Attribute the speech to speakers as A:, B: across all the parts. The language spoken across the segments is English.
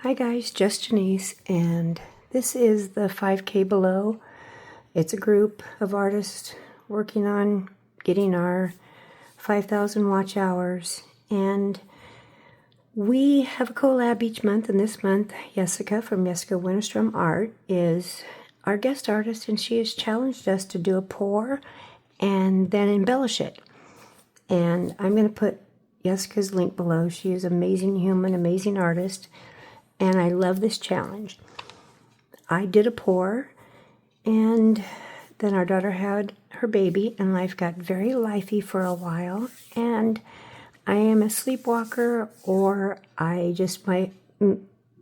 A: Hi guys, just Janice, and this is the 5K Below. It's a group of artists working on getting our 5,000 watch hours, and we have a collab each month, and this month Jessica from Jessica Winterstrom Art is our guest artist, and she has challenged us to do a pour and then embellish it. And I'm going to put Jessica's link below. She is an amazing human, amazing artist. And I love this challenge. I did a pour, and then our daughter had her baby, and life got very lifey for a while. And I am a sleepwalker, or my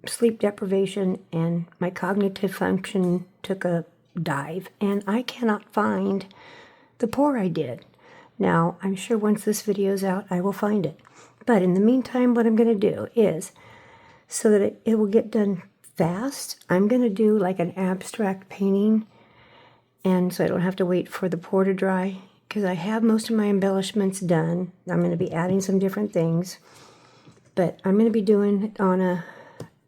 A: sleep deprivation and my cognitive function took a dive, and I cannot find the pour I did. Now, I'm sure once this video is out, I will find it. But in the meantime, what I'm going to do is, so that it will get done fast, I'm going to do like an abstract painting, and so I don't have to wait for the pour to dry, because I have most of my embellishments done. I'm going to be adding some different things, but I'm going to be doing it on a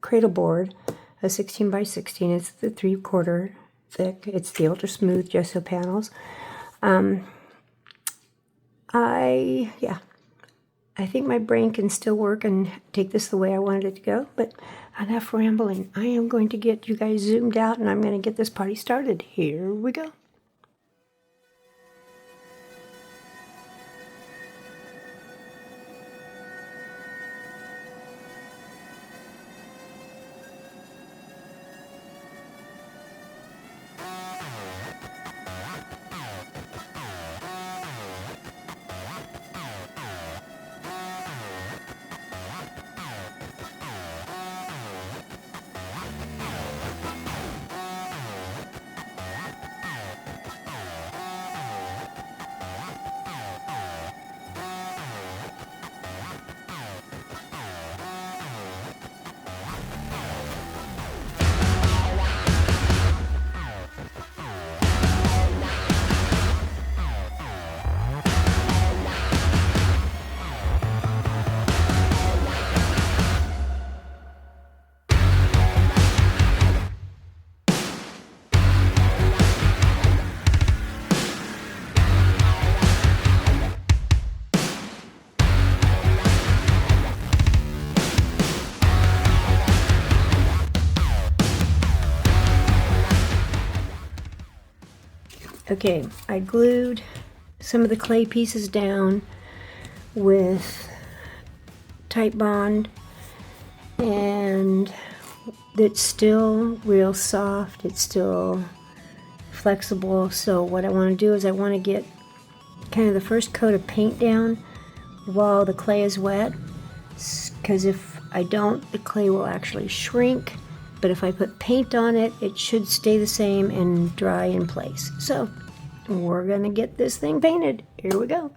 A: cradle board, a 16 by 16. It's the 3/4 thick. It's the ultra smooth gesso panels. I think my brain can still work and take this the way I wanted it to go, but enough rambling. I am going to get you guys zoomed out, and I'm going to get this party started. Here we go. Okay, I glued some of the clay pieces down with Titebond, and it's still real soft, it's still flexible. So what I want to do is I want to get kind of the first coat of paint down while the clay is wet, because if I don't, the clay will actually shrink. But if I put paint on it, it should stay the same and dry in place. So we're gonna get this thing painted. Here we go.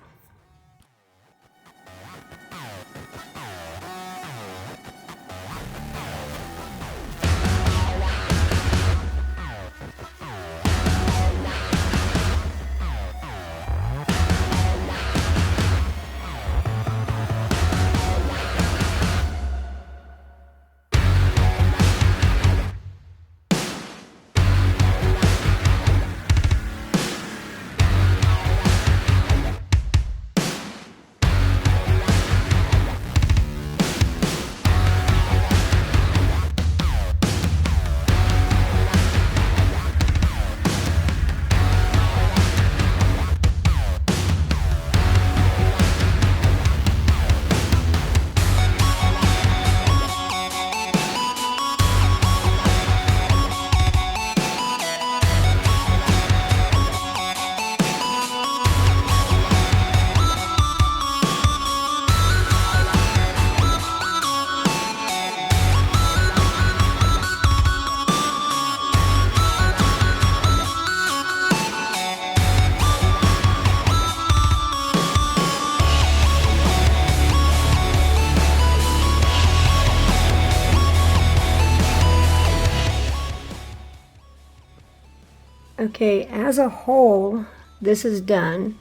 A: Okay, as a whole, this is done,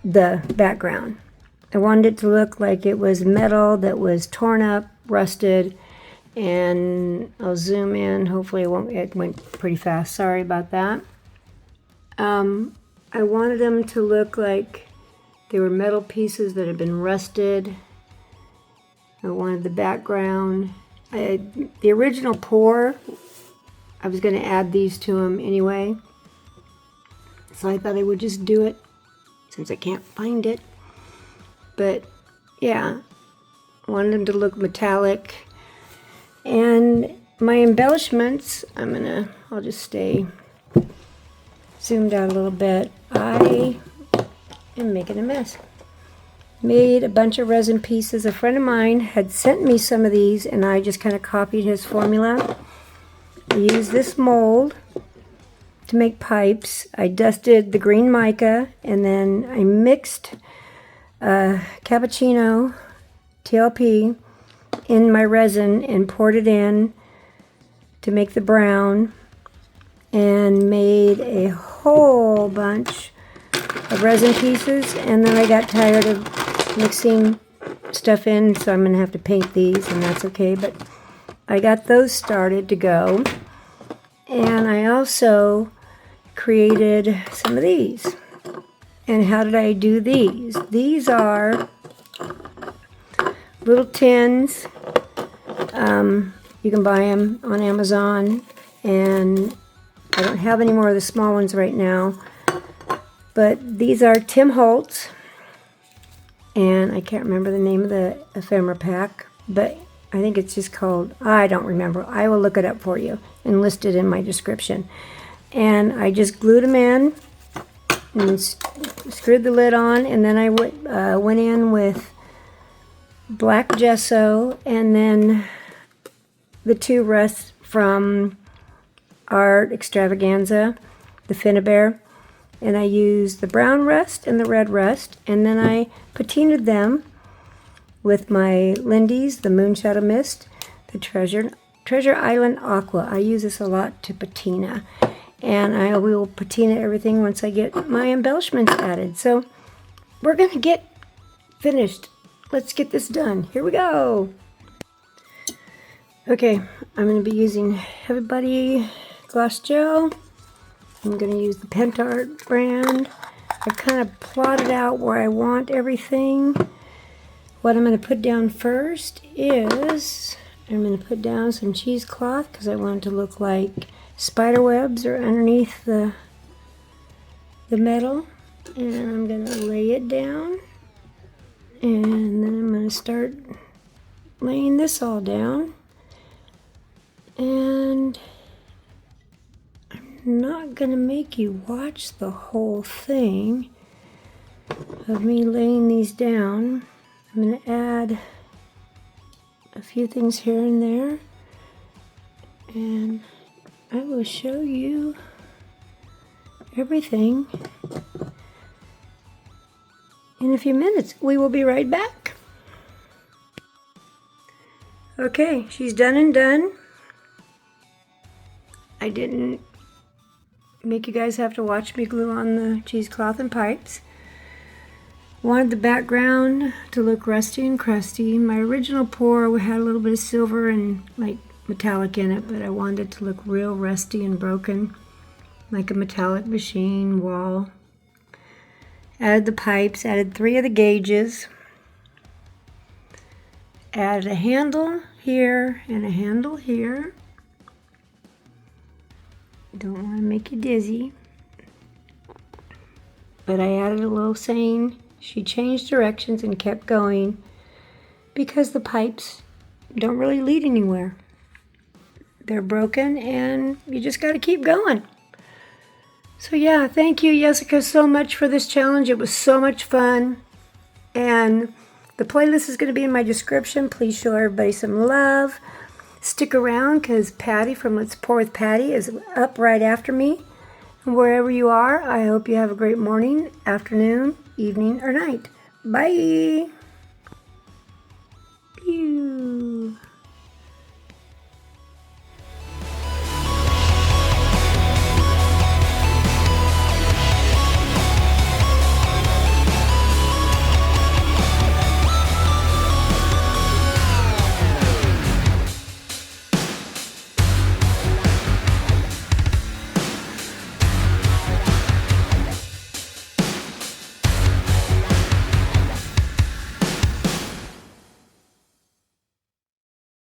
A: the background. I wanted it to look like it was metal that was torn up, rusted, and I'll zoom in. Hopefully it went pretty fast. Sorry about that. I wanted them to look like they were metal pieces that had been rusted. I wanted the background. The original pour, I was going to add these to them anyway. So I thought I would just do it since I can't find it. But yeah, I wanted them to look metallic. And my embellishments, I'll just stay zoomed out a little bit. I am making a mess. Made a bunch of resin pieces. A friend of mine had sent me some of these and I just kind of copied his formula. I used this mold to make pipes. I dusted the green mica and then I mixed Cappuccino TLP in my resin and poured it in to make the brown, and made a whole bunch of resin pieces. And then I got tired of mixing stuff in, so I'm going to have to paint these, and that's okay. But I got those started to go. And I also created some of these. And how did I do these? These are little tins. You can buy them on Amazon, and I don't have any more of the small ones right now. But these are Tim Holtz, and I can't remember the name of the ephemera pack, but I think it's just called, I don't remember. I will look it up for you and list it in my description. And I just glued them in and screwed the lid on, and then I went in with black gesso, and then the two rusts from Art Extravaganza, the Finnebear, and I used the brown rust and the red rust, and then I patinaed them with my Lindys, the Moonshadow Mist, the Treasure Island Aqua. I use this a lot to patina, and I will patina everything once I get my embellishments added. So we're going to get finished. Let's get this done. Here we go. Okay, I'm going to be using Heavy Buddy Gloss Gel. I'm going to use the Pentart brand. I kind of plotted out where I want everything. What I'm going to put down first is, I'm going to put down some cheesecloth because I want it to look like spider webs are underneath the metal. And I'm going to lay it down. And then I'm going to start laying this all down. And I'm not going to make you watch the whole thing of me laying these down. I'm going to add a few things here and there, and I will show you everything in a few minutes. We will be right back. Okay, she's done and done. I didn't make you guys have to watch me glue on the cheesecloth and pipes. Wanted the background to look rusty and crusty. My original pour had a little bit of silver and like metallic in it, but I wanted it to look real rusty and broken, like a metallic machine wall. Added the pipes, added 3 of the Gages. Added a handle here and a handle here. Don't want to make you dizzy. But I added a little saying she changed directions and kept going because the pipes don't really lead anywhere. They're broken and you just got to keep going. So yeah, thank you, Jessica, so much for this challenge. It was so much fun. And the playlist is going to be in my description. Please show everybody some love. Stick around because Patty from Let's Pour with Patty is up right after me. And wherever you are, I hope you have a great morning, afternoon, evening, or night. Bye. Pew.